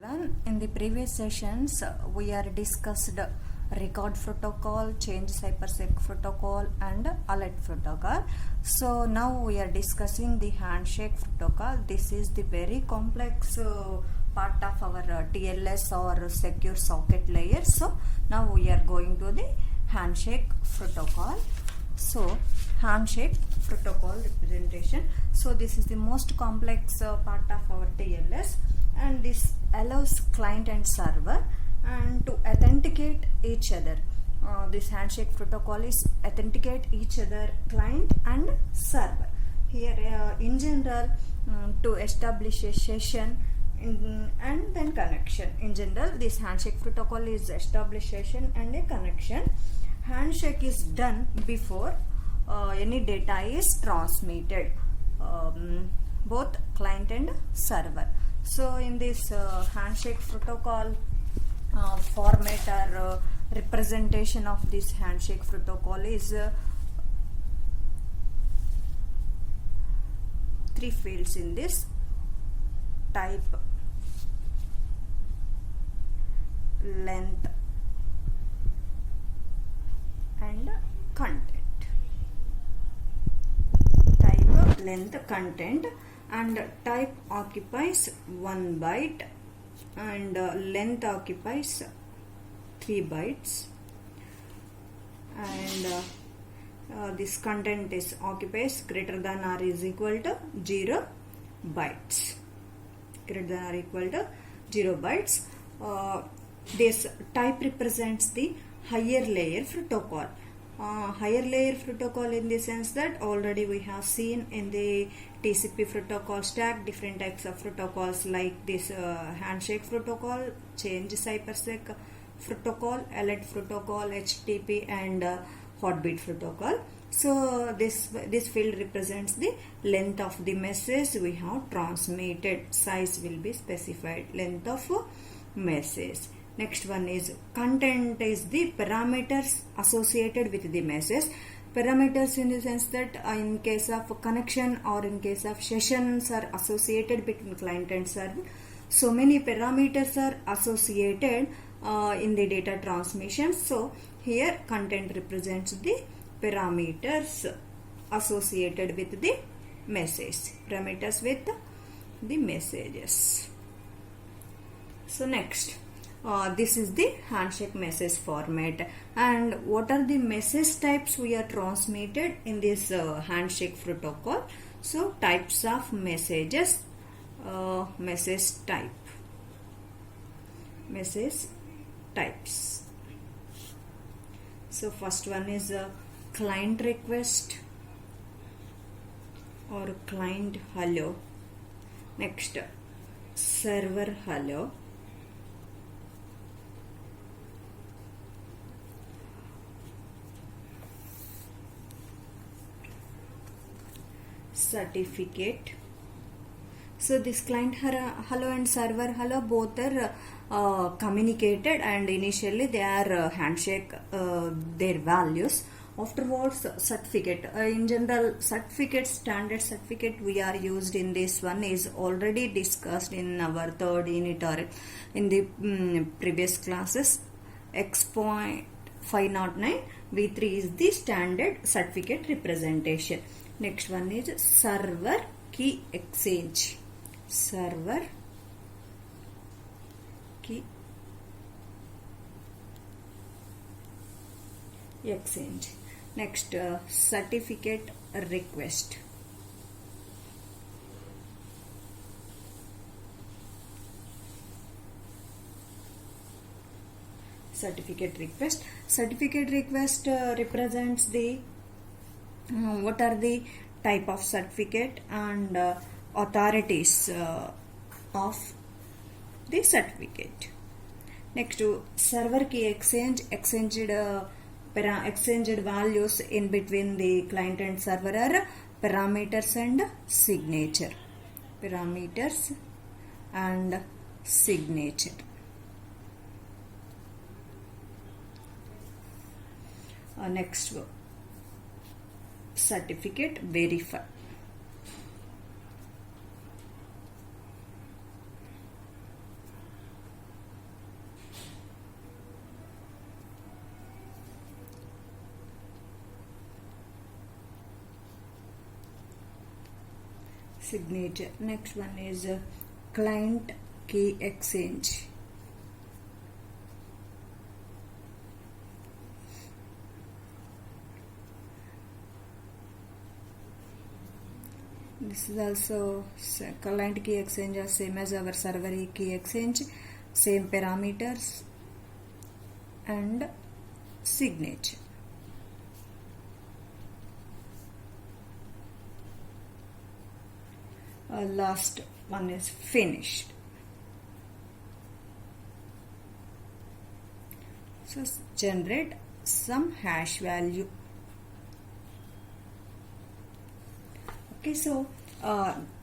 In the previous sessions, we are discussed record protocol, change cybersec protocol, and alert protocol. So now we are discussing the handshake protocol. This is the very complex part of our TLS or secure socket layer. So now we are going to the handshake protocol. So handshake protocol representation. So this is the most complex part of our TLS, and this allows client and server and to authenticate each other. This handshake protocol is authenticate each other, client and server. Here in general, to establish a session and then connection. In general, this handshake protocol is establish session and a connection. Handshake is done before any data is transmitted, both client and server. So in this handshake protocol format or representation of this handshake protocol is three fields in this: type, length and content. Type, length, content. And type occupies 1 byte and length occupies 3 bytes, and this content is occupies greater than or is equal to 0 bytes. Greater than or equal to 0 bytes. This type represents the higher layer protocol. Higher layer protocol in the sense that already we have seen in the TCP protocol stack different types of protocols like this handshake protocol, change cybersec protocol, alert protocol, HTTP and heartbeat protocol. So this field represents the length of the message we have transmitted. Size will be specified, length of message. Next one is content, is the parameters associated with the message. Parameters in the sense that in case of connection or in case of sessions are associated between client and server. So many parameters are associated in the data transmission. So here content represents the parameters associated with the message. Parameters with the messages. So next. This is the handshake message format, and what are the message types we are transmitted in this handshake protocol? So types of messages, message types. So first one is client request or client hello. Next, server hello. Certificate. So this client hello and server hello both are communicated, and initially they are handshake their values. Afterwards certificate. In general, certificate, standard certificate we are used in this one is already discussed in our third unit or in the previous classes. X.509 V3 is the standard certificate representation. Next one is server key exchange. Server key exchange. Next, certificate request. Certificate request. Certificate request represents the what are the type of certificate and authorities of the certificate. Next, to server key exchange, exchanged values in between the client and server are parameters and signature. Parameters and signature. Next, certificate verify. signature. Next one is client key exchange. This is also client key exchange are same as our server key exchange, same parameters and signature. Last one is finished. So generate some hash value. Okay, so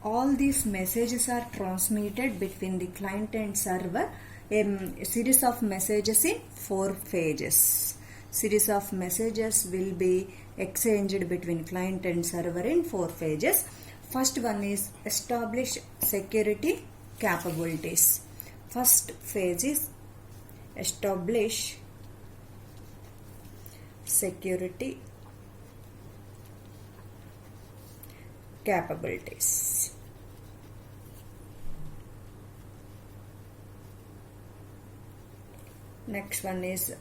all these messages are transmitted between the client and server. A series of messages in 4 phases. Series of messages will be exchanged between client and server in 4 phases. First one is establish security capabilities. First phase is establish security capabilities. Next one is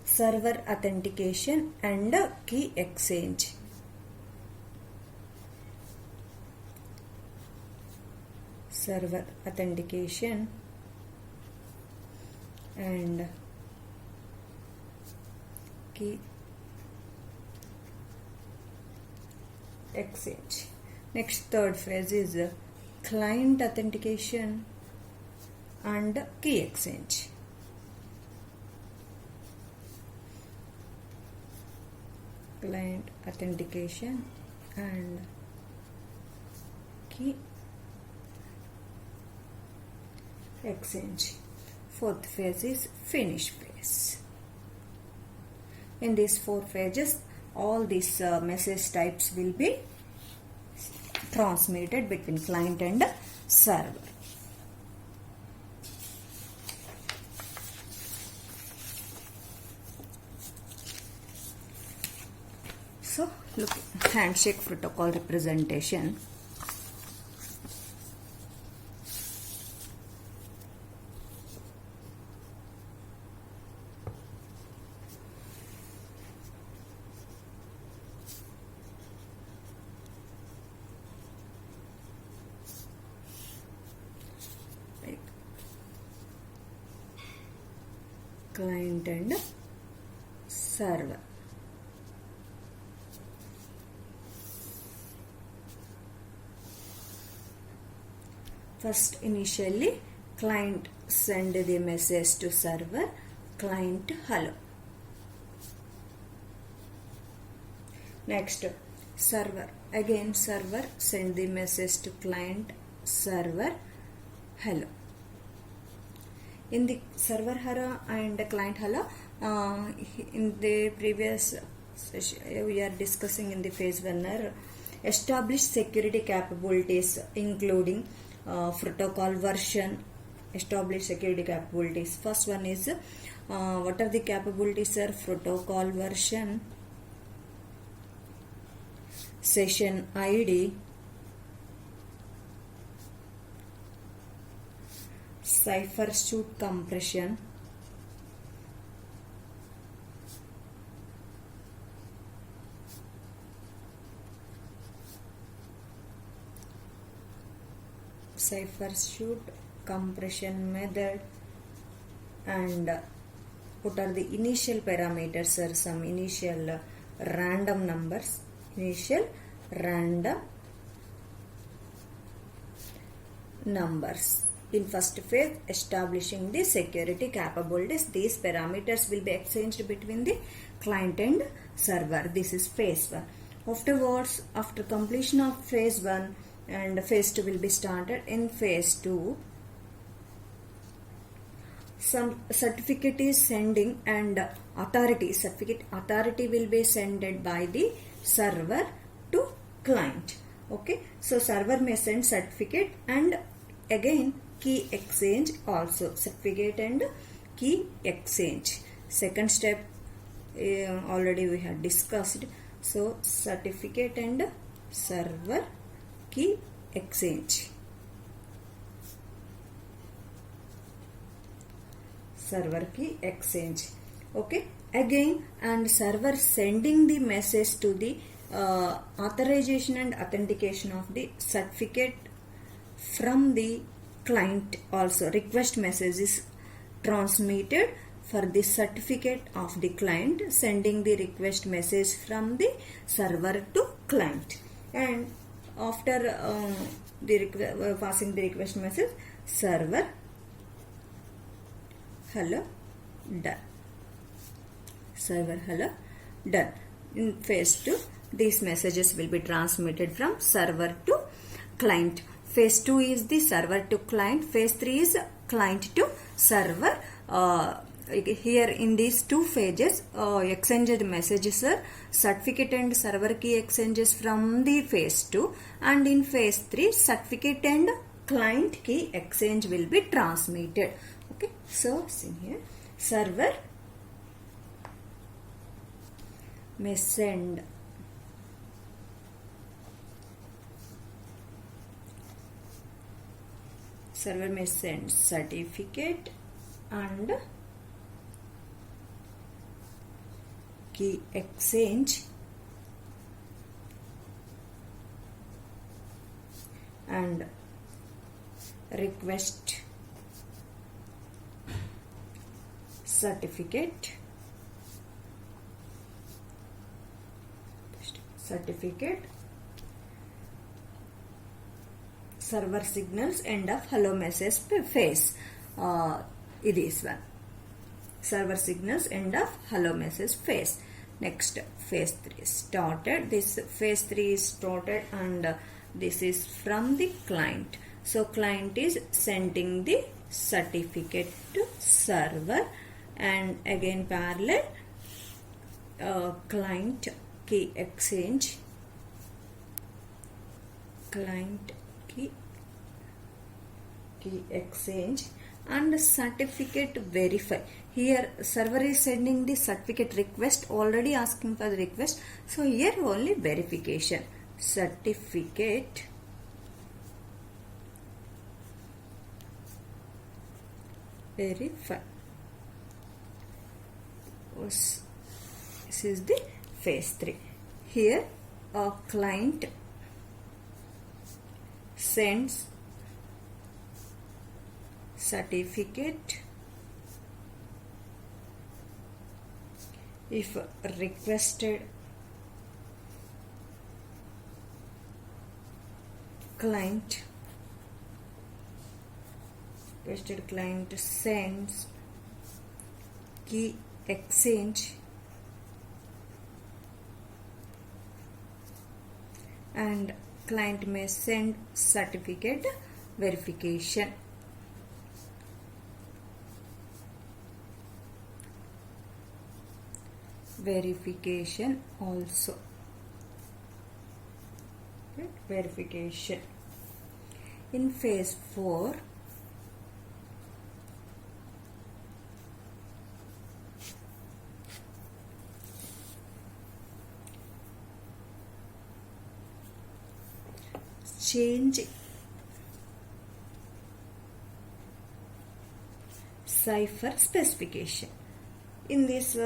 server authentication and key exchange. Server authentication and key exchange. Next, third phase is client authentication and key exchange. Client authentication and key exchange. Fourth phase is finish phase. In these 4 phases, all these message types will be transmitted between client and server. So look, handshake protocol representation. Client and server. First, initially client send the message to server, client hello. Next, server, again server send the message to client, server hello. In the server hello and client hello, in the previous session we are discussing in the phase 1 establish security capabilities including protocol version. Establish security capabilities. First one is what are the capabilities are protocol version, session ID, cipher suit compression, cipher suit compression method, and what are the initial parameters or some initial random numbers, initial random numbers. In first phase, establishing the security capabilities, these parameters will be exchanged between the client and server. This is phase 1. Afterwards, after completion of phase 1 and phase 2 will be started. In phase 2, some certificate is sending and certificate authority will be sent by the server to client. Okay, so server may send certificate and again key exchange also, certificate and key exchange. Second step already we have discussed. So certificate and server key exchange. Server key exchange. Okay, again, and server sending the message to the authorization and authentication of the certificate from the client. Also request message is transmitted for the certificate of the client, sending the request message from the server to client. And after passing the request message, server hello done. Server hello done. In phase 2, these messages will be transmitted from server to client. Phase 2 is the server to client. Phase 3 is client to server. Here in these two phases, exchanged messages are certificate and server key exchanges from the phase 2, and in phase 3 certificate and client key exchange will be transmitted. Okay, so see here, server may send certificate and key exchange and request certificate server signals end of hello message phase. It is one. Server signals end of hello message phase. Next, phase 3 started. This phase 3 is started, and this is from the client. So client is sending the certificate to server, and again parallel client key exchange, client key exchange and certificate verify. Here server is sending the certificate request, already asking for the request, so here only verification. Certificate verify. This is the phase 3. Here a client sends certificate if requested. Client sends key exchange and client may send certificate verification. Verification also. Verification. In phase 4, change cipher specification. In this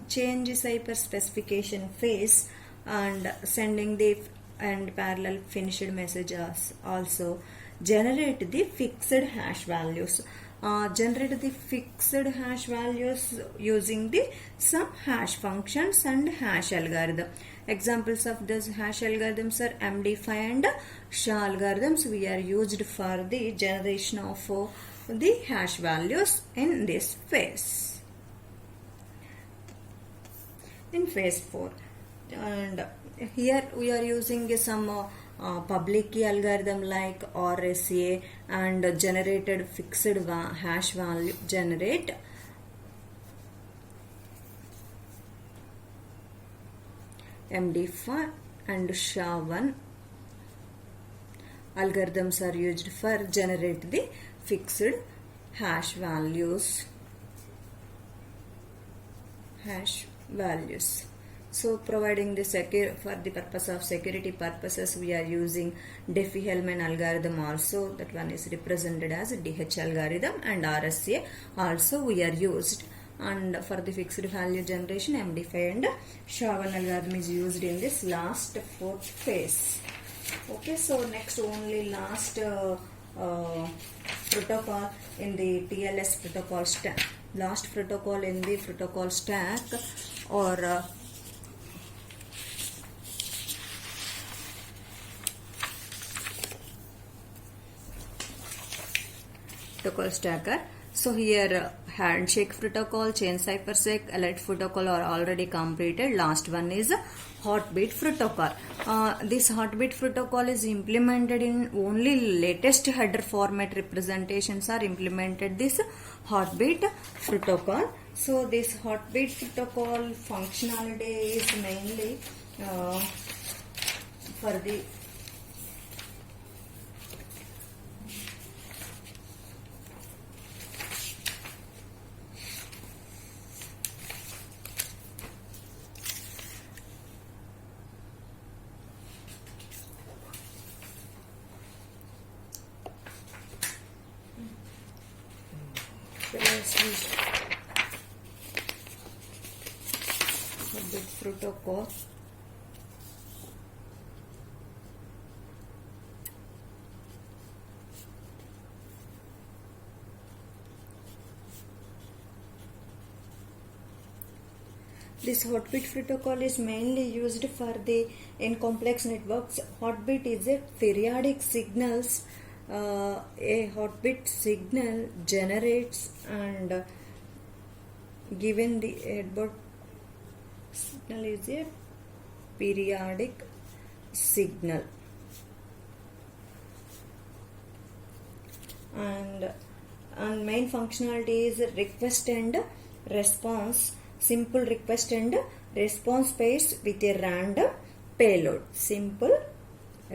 change cipher specification phase and sending the and parallel finished messages, also generate the fixed hash values. Generate the fixed hash values using the some hash functions and hash algorithm. Examples of those hash algorithms are MD5 and SHA algorithms. We are used for the generation of the hash values in this phase. In phase 4, and here we are using some public key algorithm like RSA and generated fixed hash value. Generate MD5 and SHA-1 algorithms are used for generate the fixed hash values. So providing the for the purpose of security purposes, we are using Diffie-Hellman algorithm also. That one is represented as DH algorithm, and RSA also we are used. And for the fixed value generation, MD5 and SHA-1 algorithm is used in this last fourth phase. Okay, so next only last protocol in the TLS protocol stack. Last protocol in the protocol stack or protocol stacker. So here handshake protocol, chain ciphersec, elite protocol are already completed. Last one is heartbeat protocol. This heartbeat protocol is implemented in only latest header format representations are implemented this heartbeat protocol. So this heartbeat protocol functionality is mainly for the heartbeat protocol. This heartbeat protocol is mainly used for the in complex networks. Heartbeat is a periodic signals. A heartbeat signal generates and given the heartbeat signal is a periodic signal, and main functionality is request and response. Simple request and response pairs with a random payload. Simple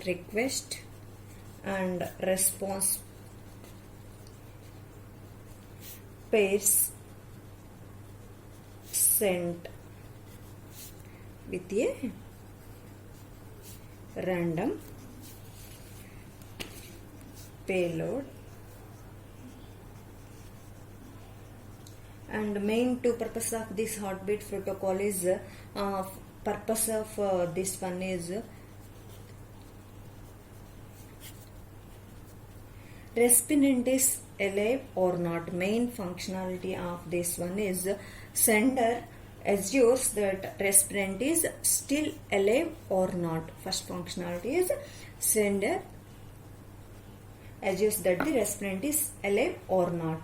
request and response pairs sent with a random payload. And main two purpose of this heartbeat protocol is purpose of this one is respondent is alive or not. Main functionality of this one is sender assures that respondent is still alive or not. First functionality is sender assures that the respondent is alive or not.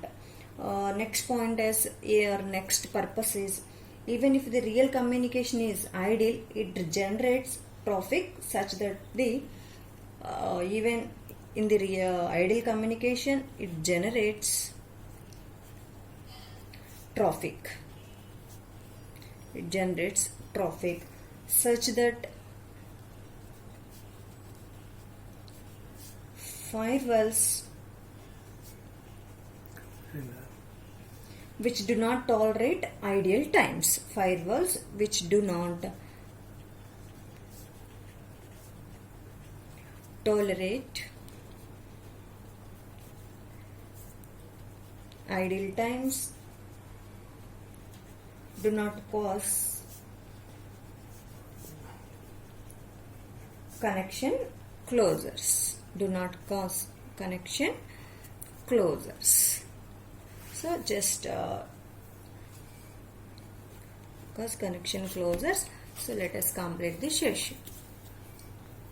Next point is here, next purpose is even if the real communication is ideal, it generates traffic such that the even in the ideal communication it generates traffic. It generates traffic such that firewalls which do not tolerate ideal times. Firewalls which do not tolerate ideal times do not cause connection closures. Do not cause connection closures. So just cause connection closures. So let us complete the session.